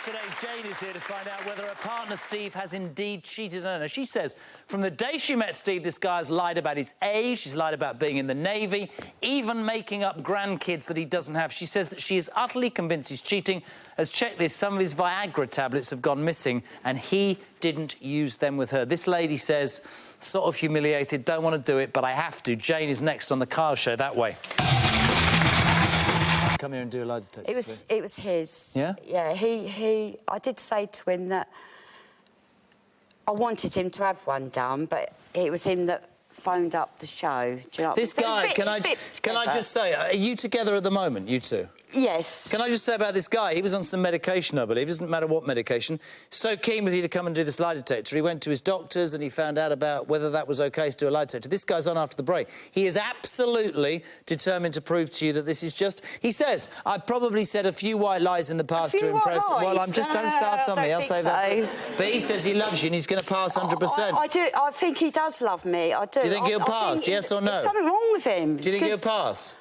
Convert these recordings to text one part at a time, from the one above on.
today, Jane is here to find out whether her partner Steve has indeed cheated on her. She says from the day she met Steve, this guy has lied about his age, he's lied about being in the Navy, even making up grandkids that he doesn't have. She says that she is utterly convinced he's cheating. Has checked this, some of his Viagra tablets have gone missing and he didn't use them with her. This lady says, sort of humiliated, don't want to do it, but I have to. Jane is next on the Car Show, that way. Come here and do a lie detector. It was his. Yeah? Yeah, I did say to him that I wanted him to have one done, but it was him that phoned up the show. Do you know This guy, can I just say, are you together at the moment, you two? Yes. Can I just say about this guy, he was on some medication, I believe, it doesn't matter what medication. So keen was he to come and do this lie detector. He went to his doctors and he found out about whether that was OK to do a lie detector. This guy's on after the break. He is absolutely determined to prove to you that this is just... He says, I've probably said a few white lies in the past to impress... Well, don't start on me, I'll say that. But he says he loves you and he's going to pass 100%. I do. I think he does love me, I do. Do you think he'll pass, yes or no? There's something wrong with him. Do you think he'll pass?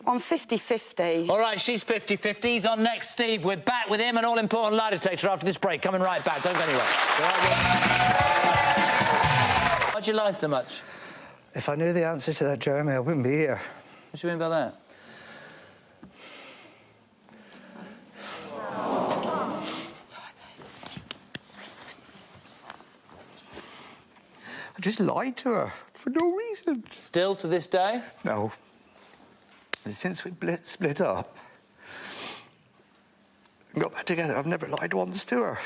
I'm 50-50. All right, she's 50-50. He's on next, Steve. We're back with him, an all-important lie detector after this break. Coming right back. Don't go anywhere. Why'd you lie so much? If I knew the answer to that, Jeremy, I wouldn't be here. What do you mean by that? I just lied to her for no reason. Still to this day? No. Since we split up and got back together, I've never lied once to her.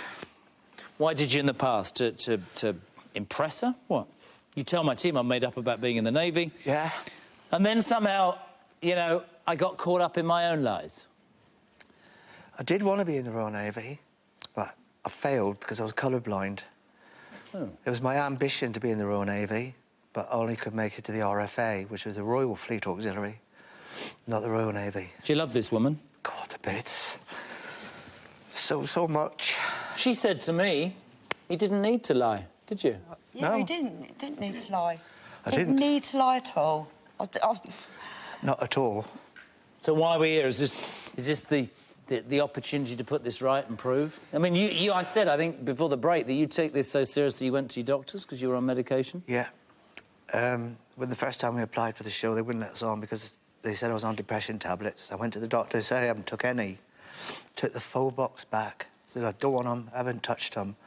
Why did you in the past? To impress her? What? You tell my team I'm made up about being in the Navy. Yeah. And then somehow, you know, I got caught up in my own lies. I did want to be in the Royal Navy, but I failed because I was colourblind. Oh. It was my ambition to be in the Royal Navy, but I only could make it to the RFA, which was the Royal Fleet Auxiliary, not the Royal Navy. Do you love this woman? God, a bit. So much. She said to me, he didn't need to lie, did you? Yeah, No. he didn't need to lie. I didn't need to lie at all. Not at all. So why are we here? Is this the opportunity to put this right and prove? I mean, I said, I think, before the break, that you take this so seriously you went to your doctors because you were on medication? Yeah. When the first time we applied for the show, they wouldn't let us on because they said I was on depression tablets. I went to the doctor and said I haven't took any. Took the full box back. Said I don't want them, I haven't touched them.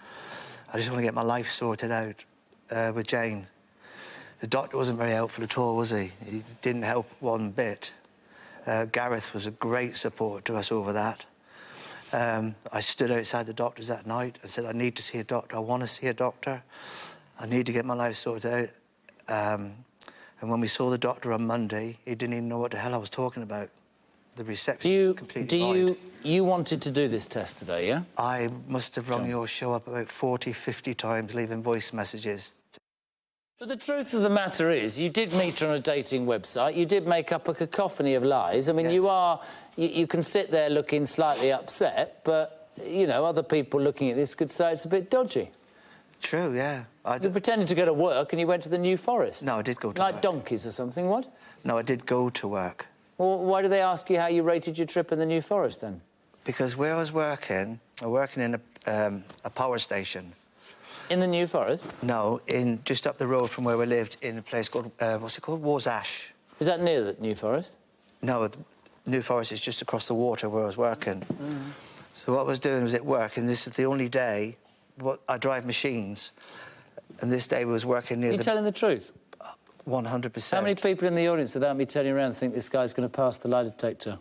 I just want to get my life sorted out with Jane. The doctor wasn't very helpful at all, was he? He didn't help one bit. Gareth was a great support to us over that. I stood outside the doctor's that night and said, I need to see a doctor. I want to see a doctor. I need to get my life sorted out. And when we saw the doctor on Monday, he didn't even know what the hell I was talking about. The reception was completely blind. You wanted to do this test today, yeah? I must have rung your show up about 40, 50 times, leaving voice messages. But the truth of the matter is, you did meet her on a dating website, you did make up a cacophony of lies. I mean, yes. you can sit there looking slightly upset, but, you know, other people looking at this could say it's a bit dodgy. True, yeah. You pretended to go to work and you went to the New Forest. No, I did go to like work. donkeys or something, what? No, I did go to work. Well, why did they ask you how you rated your trip in the New Forest, then? Because where I was working in a power station. In the New Forest? No, just up the road from where we lived, in a place called, what's it called? Warsash. Is that near the New Forest? No, the New Forest is just across the water where I was working. Mm. So what I was doing was at work, and this is the only day I drive machines, and this day we was working near Are you telling the truth? 100%. How many people in the audience, without me turning around, think this guy's going to pass the lie detector?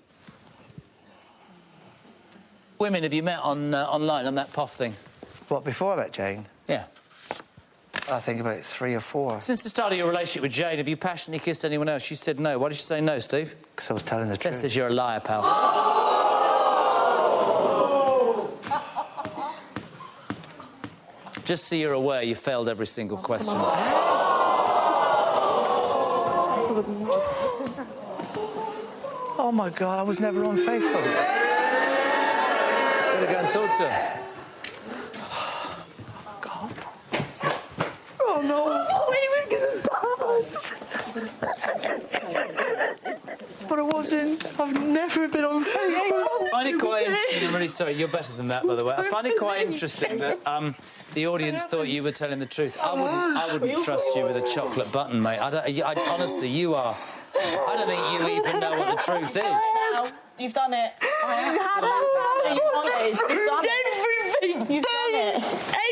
Women, have you met online on that POF thing? What, before I met Jane? Yeah. I think about 3 or 4. Since the start of your relationship with Jane, have you passionately kissed anyone else? She said no. Why did she say no, Steve? Because I was telling the truth. Tess says you're a liar, pal. Just so you're aware, you failed every single question. Oh, my God, I was never unfaithful. Gotta go and talk to her. God. Oh, no. I thought he was going to pass. But I wasn't. I've never been unfaithful. I find it quite interesting. I'm really sorry. You're better than that, by the way. I find it quite interesting that the audience thought you were telling the truth. I wouldn't trust you with a chocolate button, mate. Honestly, you are. I don't think you even know what the truth is. Now, you've done it. You've done everything. You've done it.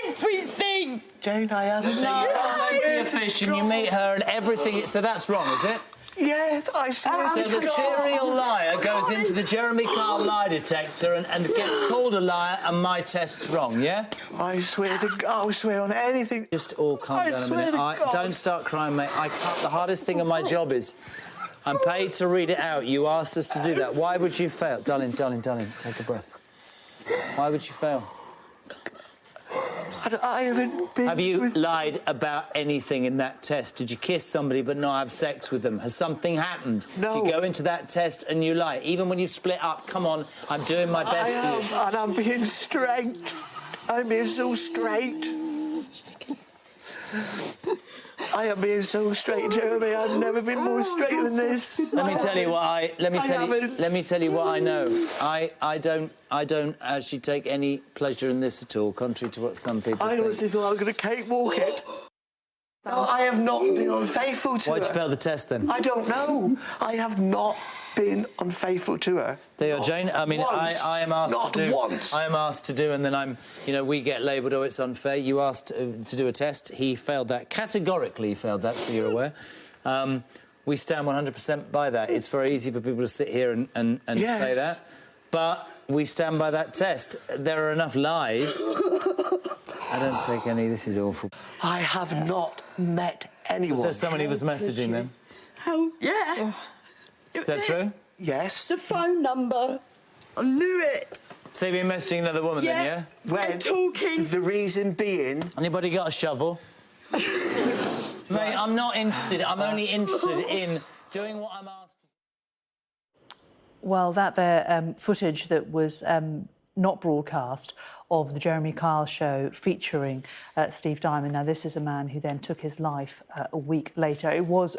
Everything. Jane, I haven't. So you come to your fish and you meet her and everything. So that's wrong, is it? Yes, I swear. So the serial liar goes into the Jeremy Kyle lie detector and gets called a liar, and my test's wrong, yeah? I swear to God, I'll swear on anything. Just all calm down a minute. Don't start crying, mate. I can't. The hardest thing of my job is I'm paid to read it out. You asked us to do that. Why would you fail? Darling, take a breath. Why would you fail? I haven't been. Have you lied about anything in that test? Did you kiss somebody but not have sex with them? Has something happened? No. You go into that test and you lie. Even when you split up, come on, I'm doing my best for you. And I'm being straight. I'm being so straight. I am being so straight, Jeremy. I've never been more straight than this. Let me tell you what I know. I don't actually take any pleasure in this at all, contrary to what some people I think. honestly thought I was going to cakewalk it. No, I have not been unfaithful to her. Why'd you fail the test then? I don't know. I have not been unfaithful to her. There you are, Jane. I mean, I am asked Not to do. once. I am asked to do, and then we get labelled, oh, it's unfair. You asked to do a test. He failed that. Categorically failed that, so you're aware. We stand 100% by that. It's very easy for people to sit here and say that. But we stand by that test. There are enough lies. I don't take any. This is awful. I have not met anyone. Was there someone he was messaging then? Oh, yeah. Is that true? Yes. The phone number. I knew it. So you've been messaging another woman then, yeah? When talking. The reason being... Anybody got a shovel? Mate, I'm not interested. I'm only interested in doing what I'm asked. Well, that footage that was not broadcast of the Jeremy Kyle show featuring Steve Dymond. Now, this is a man who then took his life a week later. It was,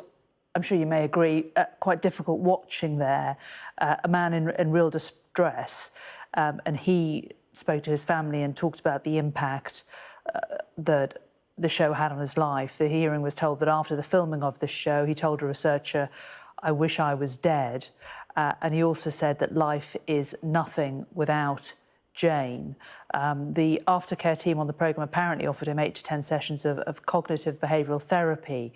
I'm sure you may agree, quite difficult watching there, a man in real distress. And he spoke to his family and talked about the impact that the show had on his life. The hearing was told that after the filming of this show, he told a researcher, "I wish I was dead." And he also said that life is nothing without Jane. The aftercare team on the programme apparently offered him 8 to 10 sessions of cognitive behavioural therapy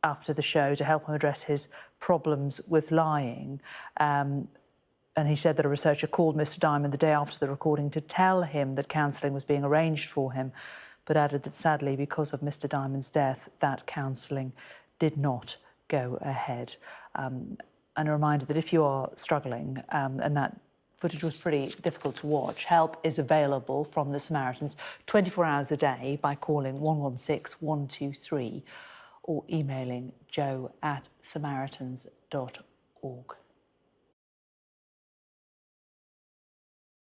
after the show to help him address his problems with lying. And he said that a researcher called Mr Dymond the day after the recording to tell him that counselling was being arranged for him, but added that sadly, because of Mr Dymond's death, that counselling did not go ahead. And a reminder that if you are struggling, and that footage was pretty difficult to watch, help is available from the Samaritans 24 hours a day by calling 116 123 or emailing joe@samaritans.org.